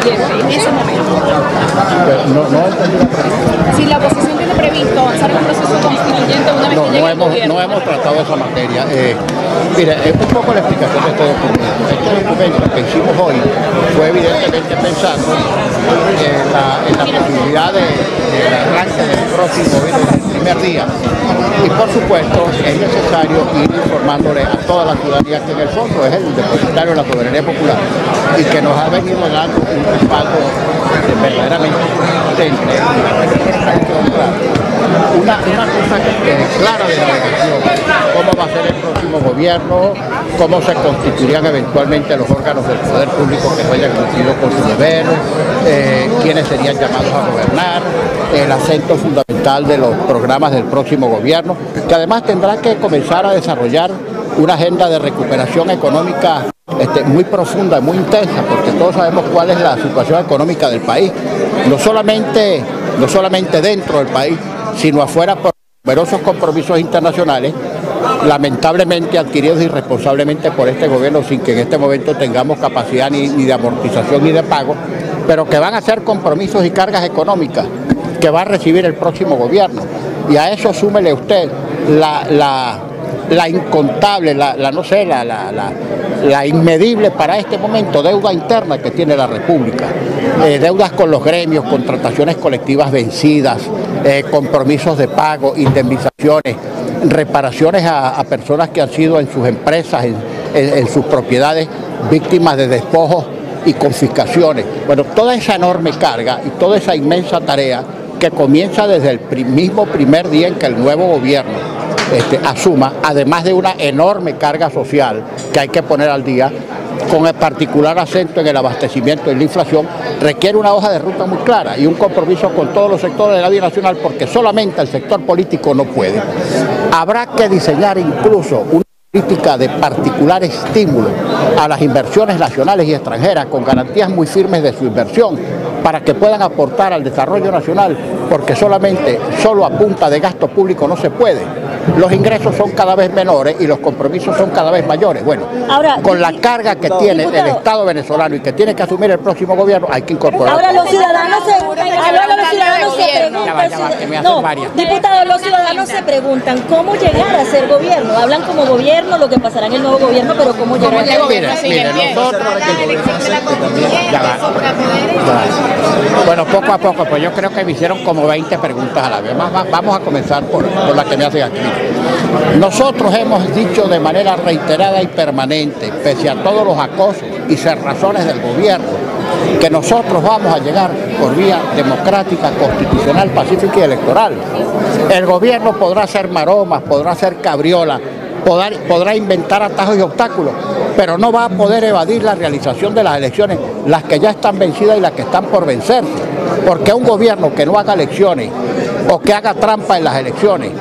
constituyente en ese momento? No entendí la pregunta. Si la oposición tiene previsto avanzar en un proceso constituyente una vez que llegue el gobierno. No hemos tratado esa materia. Mire, es un poco la explicación de este documento. Este documento que hicimos hoy fue evidentemente pensando en la posibilidad del arranque del próximo gobierno del primer día. Y por supuesto es necesario ir informándole a toda la ciudadanía que en el fondo es el depositario de la soberanía popular y que nos ha venido dando un respaldo verdaderamente consistente. Una cosa que quede clara de la elección, cómo va a ser el próximo gobierno, cómo se constituirían eventualmente los órganos del poder público que no hayan cumplido con su deber, quiénes serían llamados a gobernar, el acento fundamental de los programas del próximo gobierno, que además tendrá que comenzar a desarrollar una agenda de recuperación económica muy profunda, muy intensa, porque todos sabemos cuál es la situación económica del país, no solamente dentro del país, sino afuera por numerosos compromisos internacionales, lamentablemente adquiridos irresponsablemente por este gobierno sin que en este momento tengamos capacidad ni de amortización ni de pago, pero que van a ser compromisos y cargas económicas que va a recibir el próximo gobierno. Y a eso súmele usted la incontable, la inmedible para este momento deuda interna que tiene la República, deudas con los gremios, contrataciones colectivas vencidas, compromisos de pago, indemnizaciones, reparaciones a personas que han sido en sus empresas, en sus propiedades, víctimas de despojos y confiscaciones. Bueno, toda esa enorme carga y toda esa inmensa tarea que comienza desde el mismo primer día en que el nuevo gobierno asuma, además de una enorme carga social que hay que poner al día, con el particular acento en el abastecimiento y la inflación, requiere una hoja de ruta muy clara y un compromiso con todos los sectores de la vida nacional, porque solamente el sector político no puede. Habrá que diseñar incluso una política de particular estímulo a las inversiones nacionales y extranjeras con garantías muy firmes de su inversión para que puedan aportar al desarrollo nacional, porque solo a punta de gasto público no se puede. Los ingresos son cada vez menores y los compromisos son cada vez mayores. Bueno, ahora, con la carga que tiene el Estado venezolano y que tiene que asumir el próximo gobierno, hay que incorporar. Ahora los ciudadanos se preguntan cómo llegar a ser gobierno. Hablan como gobierno, lo que pasará en el nuevo gobierno, pero cómo llegar a ser gobierno. Mire, nosotros... Bueno, poco a poco, pues yo creo que me hicieron como 20 preguntas a la vez. Vamos a comenzar por la que me hacen aquí. Nosotros hemos dicho de manera reiterada y permanente, pese a todos los acosos y cerrazones del gobierno, que nosotros vamos a llegar por vía democrática, constitucional, pacífica y electoral. El gobierno podrá hacer maromas, podrá hacer cabriolas, podrá inventar atajos y obstáculos, pero no va a poder evadir la realización de las elecciones, las que ya están vencidas y las que están por vencerse, porque un gobierno que no haga elecciones o que haga trampa en las elecciones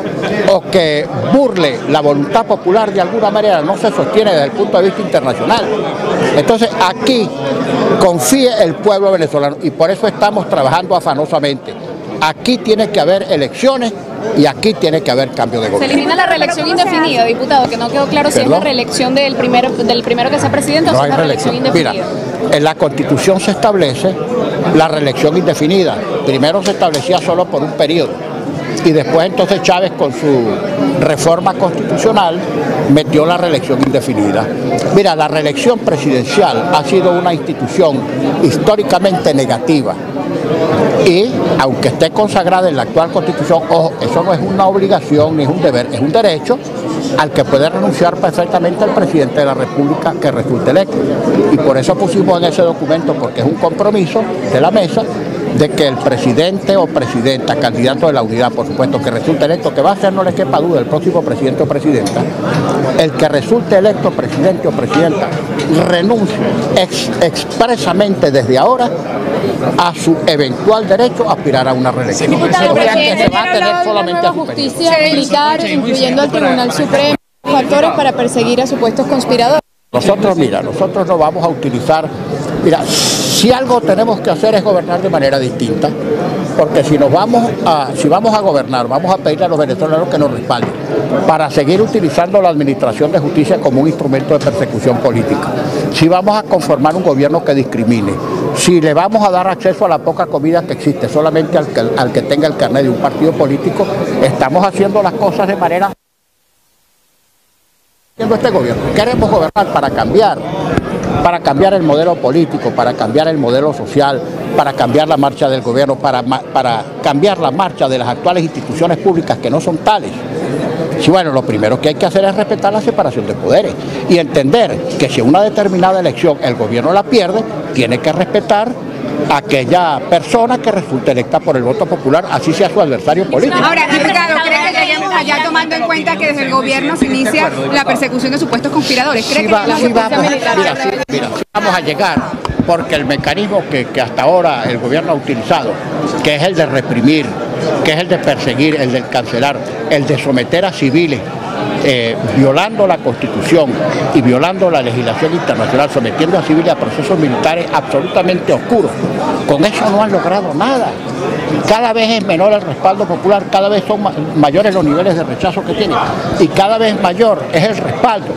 o que burle la voluntad popular de alguna manera no se sostiene desde el punto de vista internacional. Entonces aquí confíe el pueblo venezolano y por eso estamos trabajando afanosamente. Aquí tiene que haber elecciones y aquí tiene que haber cambio de gobierno. Se elimina la reelección indefinida, diputado, que no quedó claro si es la reelección del primero que sea presidente o si es la reelección indefinida. Mira, en la Constitución se establece la reelección indefinida. Primero se establecía solo por un periodo y después entonces Chávez con su reforma constitucional metió la reelección indefinida. Mira, la reelección presidencial ha sido una institución históricamente negativa. Y aunque esté consagrada en la actual Constitución, ojo, eso no es una obligación ni es un deber, es un derecho al que puede renunciar perfectamente el presidente de la República que resulte electo. Y por eso pusimos en ese documento, porque es un compromiso de la mesa, de que el presidente o presidenta, candidato de la unidad, por supuesto, que resulte electo, que va a ser, no le quepa duda, el próximo presidente o presidenta, el que resulte electo presidente o presidenta renuncie expresamente desde ahora a su eventual derecho a aspirar a una reelección. Diputado, que se va a tener solamente a justicia militar, incluyendo al Tribunal Supremo, factores para perseguir a supuestos conspiradores. Nosotros no vamos a utilizar, si algo tenemos que hacer es gobernar de manera distinta, porque si vamos a gobernar, vamos a pedirle a los venezolanos que nos respalden para seguir utilizando la administración de justicia como un instrumento de persecución política. Si vamos a conformar un gobierno que discrimine, Si le vamos a dar acceso a la poca comida que existe solamente al que tenga el carnet de un partido político, estamos haciendo las cosas de manera... Este gobierno. Queremos gobernar para cambiar el modelo político, para cambiar el modelo social, para cambiar la marcha del gobierno, para cambiar la marcha de las actuales instituciones públicas que no son tales. Sí, bueno, lo primero que hay que hacer es respetar la separación de poderes y entender que si una determinada elección el gobierno la pierde, tiene que respetar a aquella persona que resulte electa por el voto popular, así sea su adversario político. Ahora, diputado, ¿cree que lleguemos allá tomando en cuenta que desde el gobierno se inicia la persecución de supuestos conspiradores? ¿Cree que vamos a llegar, porque el mecanismo que hasta ahora el gobierno ha utilizado, que es el de reprimir, que es el de perseguir, el de cancelar, el de someter a civiles, violando la Constitución y violando la legislación internacional, sometiendo a civiles a procesos militares absolutamente oscuros. Con eso no han logrado nada. Cada vez es menor el respaldo popular, cada vez son mayores los niveles de rechazo que tienen y cada vez mayor es el respaldo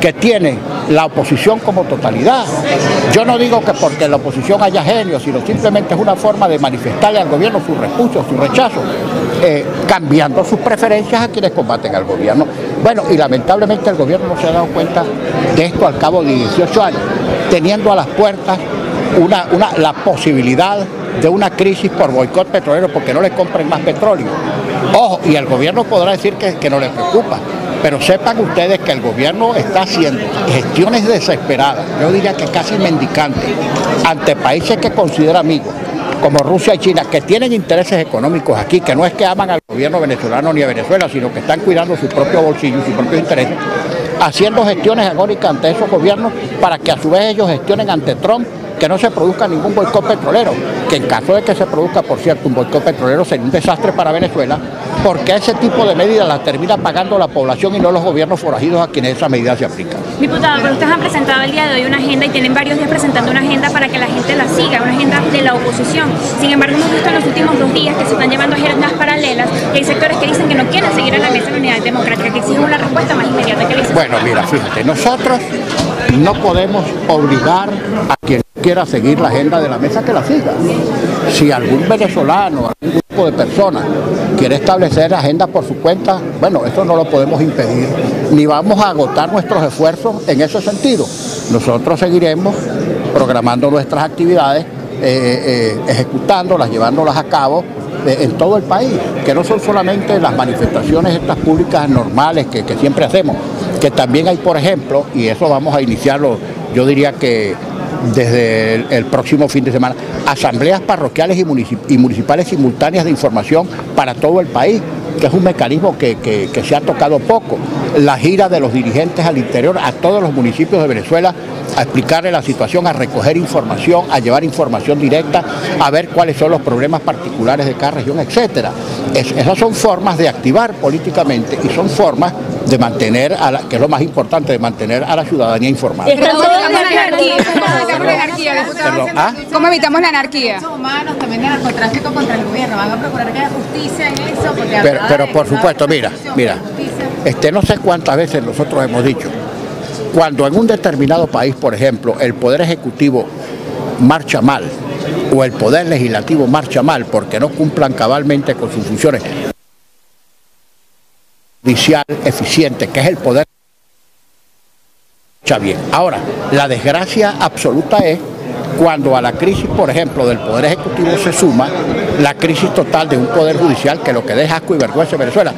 que tiene la oposición como totalidad. Yo no digo que porque en la oposición haya genios, sino simplemente es una forma de manifestarle al gobierno su repudio, su rechazo, cambiando sus preferencias a quienes combaten al gobierno. Bueno, y lamentablemente el gobierno no se ha dado cuenta de esto al cabo de 18 años, teniendo a las puertas la posibilidad de una crisis por boicot petrolero porque no le compren más petróleo. Ojo, y el gobierno podrá decir que no le preocupa, pero sepan ustedes que el gobierno está haciendo gestiones desesperadas, yo diría que casi mendicantes, ante países que considera amigos, como Rusia y China, que tienen intereses económicos aquí, que no es que aman al gobierno venezolano ni a Venezuela, sino que están cuidando su propio bolsillo y sus propios intereses, haciendo gestiones agónicas ante esos gobiernos para que a su vez ellos gestionen ante Trump que no se produzca ningún boicot petrolero, que en caso de que se produzca, por cierto, un boicot petrolero sería un desastre para Venezuela, porque ese tipo de medidas las termina pagando la población y no los gobiernos forajidos a quienes esa medida se aplica. Diputado, pero ustedes han presentado el día de hoy una agenda y tienen varios días presentando una agenda para que la gente la siga, una agenda de la oposición. Sin embargo, hemos visto en los últimos 2 días que se están llevando agendas paralelas y hay sectores que dicen que no quieren seguir en la mesa de la unidad democrática, que exigen una respuesta más inmediata que les... Bueno, mira, fíjate, nosotros no podemos obligar a quien quiera seguir la agenda de la mesa que la siga. Si algún venezolano, algún grupo de personas quiere establecer agenda por su cuenta, bueno, eso no lo podemos impedir, ni vamos a agotar nuestros esfuerzos en ese sentido. Nosotros seguiremos programando nuestras actividades, ejecutándolas, llevándolas a cabo en todo el país, que no son solamente las manifestaciones estas públicas normales que siempre hacemos, que también hay, por ejemplo, y eso vamos a iniciarlo, yo diría que desde el próximo fin de semana, asambleas parroquiales y municipales simultáneas de información para todo el país, que es un mecanismo que se ha tocado poco. La gira de los dirigentes al interior, a todos los municipios de Venezuela, a explicarle la situación, a recoger información, a llevar información directa, a ver cuáles son los problemas particulares de cada región, etc. Esas son formas de activar políticamente y son formas de mantener, que es lo más importante, de mantener a la ciudadanía informada. ¿Cómo evitamos la anarquía? Humanos, también de narcotráfico contra el gobierno. ¿Van a procurar que haya justicia en eso? Pero por supuesto, mira, no sé cuántas veces nosotros hemos dicho, cuando en un determinado país, por ejemplo, el Poder Ejecutivo marcha mal o el Poder Legislativo marcha mal porque no cumplan cabalmente con sus funciones, judicial eficiente, que es el poder, marcha bien. Ahora, la desgracia absoluta es cuando a la crisis, por ejemplo, del Poder Ejecutivo se suma la crisis total de un Poder Judicial que lo que deja asco y vergüenza en Venezuela,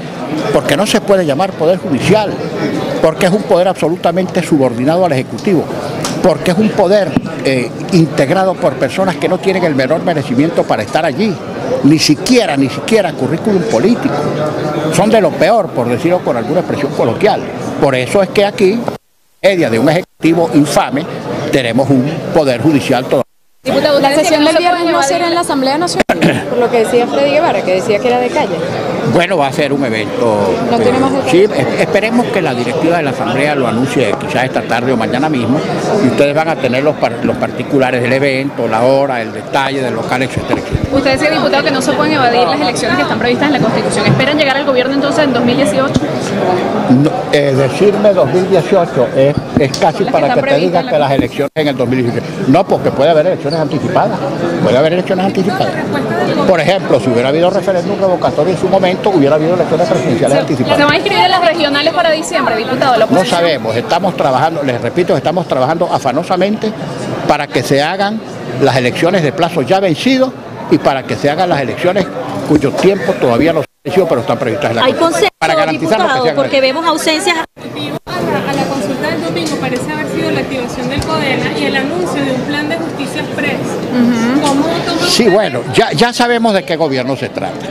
porque no se puede llamar Poder Judicial, porque es un poder absolutamente subordinado al Ejecutivo, porque es un poder integrado por personas que no tienen el menor merecimiento para estar allí, ni siquiera currículum político, son de lo peor, por decirlo con alguna expresión coloquial. Por eso es que aquí, media de un Ejecutivo infame, tenemos un Poder Judicial todavía. Diputado, la sesión del viernes no será en la Asamblea Nacional, por lo que decía Freddy Guevara, que decía que era de calle. Bueno, va a ser un evento. ¿No tiene más detalles? Sí, esperemos que la directiva de la Asamblea lo anuncie quizás esta tarde o mañana mismo, y ustedes van a tener los particulares del evento, la hora, el detalle del local, etcétera, etcétera. Usted decía, diputado, que no se pueden evadir las elecciones que están previstas en la Constitución. ¿Esperan llegar al gobierno entonces en 2018? No, decirme 2018 es es casi para que te digan que las elecciones en el 2017. No, porque puede haber elecciones anticipadas. Puede haber elecciones anticipadas. Por ejemplo, si hubiera habido referéndum revocatorio en su momento, hubiera habido elecciones presidenciales anticipadas. ¿Se van a inscribir las regionales para diciembre, diputado? No sabemos, estamos trabajando, les repito, estamos trabajando afanosamente para que se hagan las elecciones de plazo ya vencido y para que se hagan las elecciones cuyo tiempo todavía no se ha vencido, pero están previstas en la Constitución. Hay consenso, diputado, porque vemos ausencias. A la consulta del domingo parece haber sido la activación del CODENA y el anuncio de un plan de justicia express. Sí, bueno, ya sabemos de qué gobierno se trata.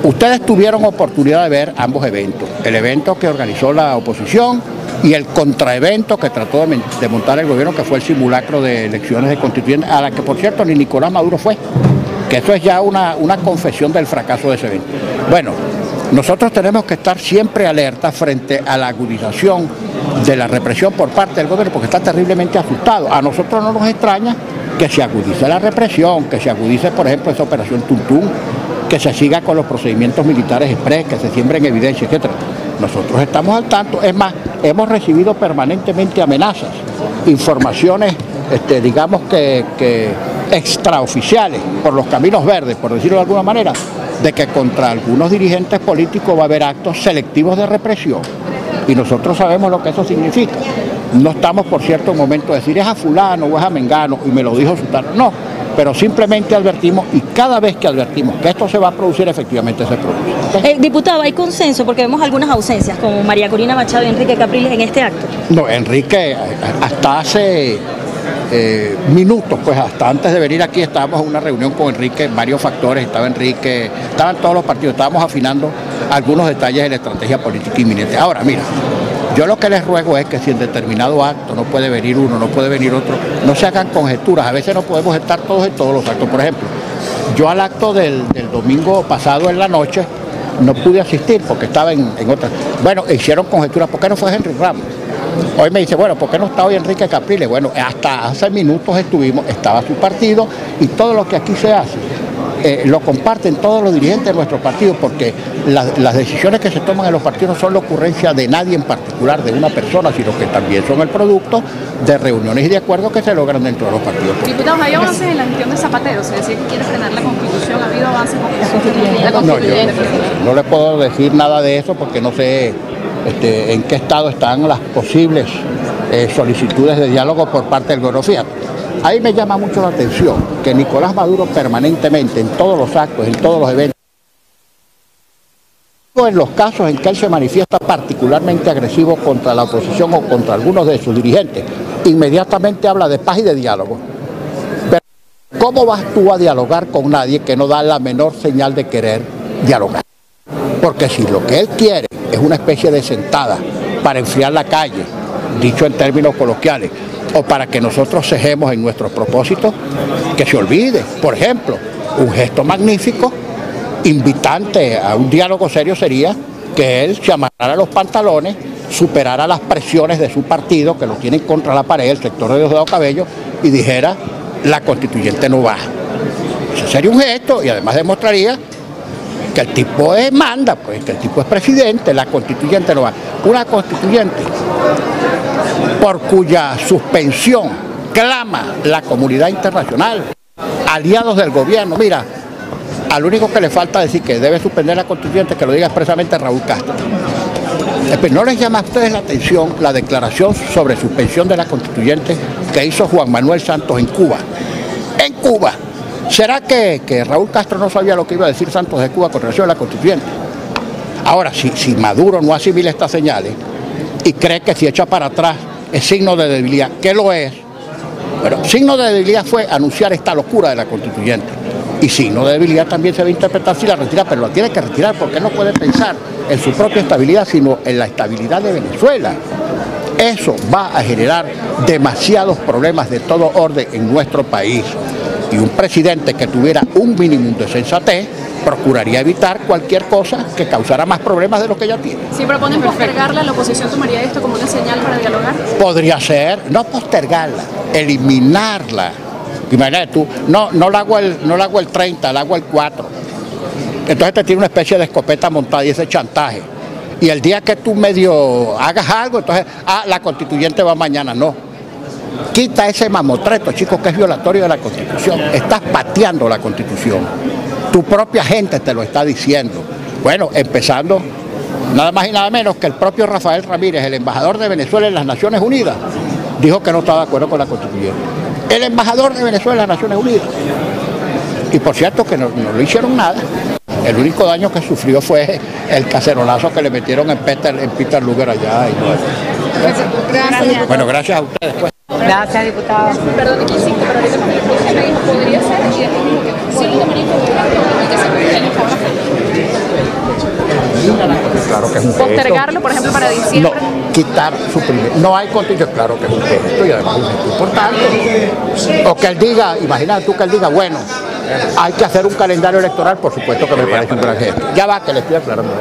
Ustedes tuvieron oportunidad de ver ambos eventos, el evento que organizó la oposición y el contraevento que trató de montar el gobierno, que fue el simulacro de elecciones de constituyentes, a la que por cierto ni Nicolás Maduro fue, que eso es ya una confesión del fracaso de ese evento. Bueno, nosotros tenemos que estar siempre alerta frente a la agudización de la represión por parte del gobierno, porque está terriblemente asustado. A nosotros no nos extraña que se agudice la represión, que se agudice, por ejemplo, esa operación Tuntún, que se siga con los procedimientos militares express, que se siembren evidencia, etc. Nosotros estamos al tanto, es más, hemos recibido permanentemente amenazas, informaciones, digamos que extraoficiales, por los caminos verdes, por decirlo de alguna manera, de que contra algunos dirigentes políticos va a haber actos selectivos de represión. Y nosotros sabemos lo que eso significa. No estamos, por cierto, en momento de decir es a fulano o es a mengano, y me lo dijo Sutano. No, pero simplemente advertimos, y cada vez que advertimos que esto se va a producir, efectivamente se produce. Diputado, ¿hay consenso? Porque vemos algunas ausencias, como María Corina Machado y Enrique Capriles en este acto. No, Enrique, hasta hace minutos, pues hasta antes de venir aquí estábamos en una reunión con Enrique, varios factores, estaba Enrique, estaban todos los partidos, estábamos afinando algunos detalles de la estrategia política inminente. Ahora, mira, yo lo que les ruego es que si en determinado acto no puede venir uno, no puede venir otro, no se hagan conjeturas, a veces no podemos estar todos en todos los actos. Por ejemplo, yo al acto del domingo pasado en la noche no pude asistir porque estaba en otra. Bueno, hicieron conjeturas, ¿por qué no fue Henry Ramos? Hoy me dice, bueno, ¿por qué no está hoy Enrique Capriles? Bueno, hasta hace minutos estaba su partido, y todo lo que aquí se hace lo comparten todos los dirigentes de nuestro partido, porque las decisiones que se toman en los partidos no son la ocurrencia de nadie en particular, de una persona, sino que también son el producto de reuniones y de acuerdos que se logran dentro de los partidos. Diputados, ¿hay avances en la gestión de Zapatero? Se decía que quiere frenar la Constitución. ¿Ha habido avances con la Constituyente? No le puedo decir nada de eso porque no sé en qué estado están las posibles solicitudes de diálogo por parte del gobierno. Fíjate, ahí me llama mucho la atención que Nicolás Maduro permanentemente, en todos los actos, en todos los eventos, en los casos en que él se manifiesta particularmente agresivo contra la oposición o contra algunos de sus dirigentes, inmediatamente habla de paz y de diálogo. Pero ¿cómo vas tú a dialogar con nadie que no da la menor señal de querer dialogar? Porque si lo que él quiere es una especie de sentada para enfriar la calle, dicho en términos coloquiales, o para que nosotros cejemos en nuestros propósitos, que se olvide. Por ejemplo, un gesto magnífico, invitante a un diálogo serio sería que él se amarrara los pantalones, superara las presiones de su partido, que lo tienen contra la pared, el sector de Diosdado Cabello, y dijera, la constituyente no va. Eso sería un gesto y además demostraría que el tipo manda, pues, que el tipo es presidente, la constituyente no va. Una constituyente por cuya suspensión clama la comunidad internacional, aliados del gobierno. Mira, al único que le falta decir que debe suspender la constituyente, que lo diga expresamente Raúl Castro. ¿No les llama a ustedes la atención la declaración sobre suspensión de la constituyente que hizo Juan Manuel Santos en Cuba? En Cuba. ¿Será que Raúl Castro no sabía lo que iba a decir Santos de Cuba con relación a la constituyente? Ahora, si Maduro no asimila estas señales y cree que si echa para atrás es signo de debilidad, ¿qué lo es? Pero signo de debilidad fue anunciar esta locura de la constituyente. Y signo de debilidad también se va a interpretar si la retira, pero la tiene que retirar porque no puede pensar en su propia estabilidad, sino en la estabilidad de Venezuela. Eso va a generar demasiados problemas de todo orden en nuestro país. Y un presidente que tuviera un mínimo de sensatez procuraría evitar cualquier cosa que causara más problemas de los que ya tiene. Si proponen postergarla, ¿la oposición tomaría esto como una señal para dialogar? Podría ser, no postergarla, eliminarla. Imagínate tú, no la hago el 30, la hago el 4. Entonces te tiene una especie de escopeta montada y ese chantaje. Y el día que tú medio hagas algo, entonces, la constituyente va mañana, no. Quita ese mamotreto, chicos, que es violatorio de la Constitución. Estás pateando la Constitución. Tu propia gente te lo está diciendo. Bueno, empezando, nada más y nada menos que el propio Rafael Ramírez, el embajador de Venezuela en las Naciones Unidas, dijo que no estaba de acuerdo con la Constituyente. El embajador de Venezuela en las Naciones Unidas. Y por cierto que no le hicieron nada. El único daño que sufrió fue el cacerolazo que le metieron en Peter Luger allá. Gracias. Bueno, gracias a ustedes. Pues. Gracias, diputado. Perdón, que insisto, pero ahorita me dijo, podría ser, y después dijo que sí lo tomaría en cuenta y que se tiene que ahora. Claro que es un gesto. Postergarlo, por ejemplo, para diciembre. No, quitar, suprimir. No hay constitución, claro que es un gesto y además un gesto importante. O que él diga, imagina tú que él diga, bueno, hay que hacer un calendario electoral, por supuesto que me parece un gran gesto. Ya va, que le estoy aclarando.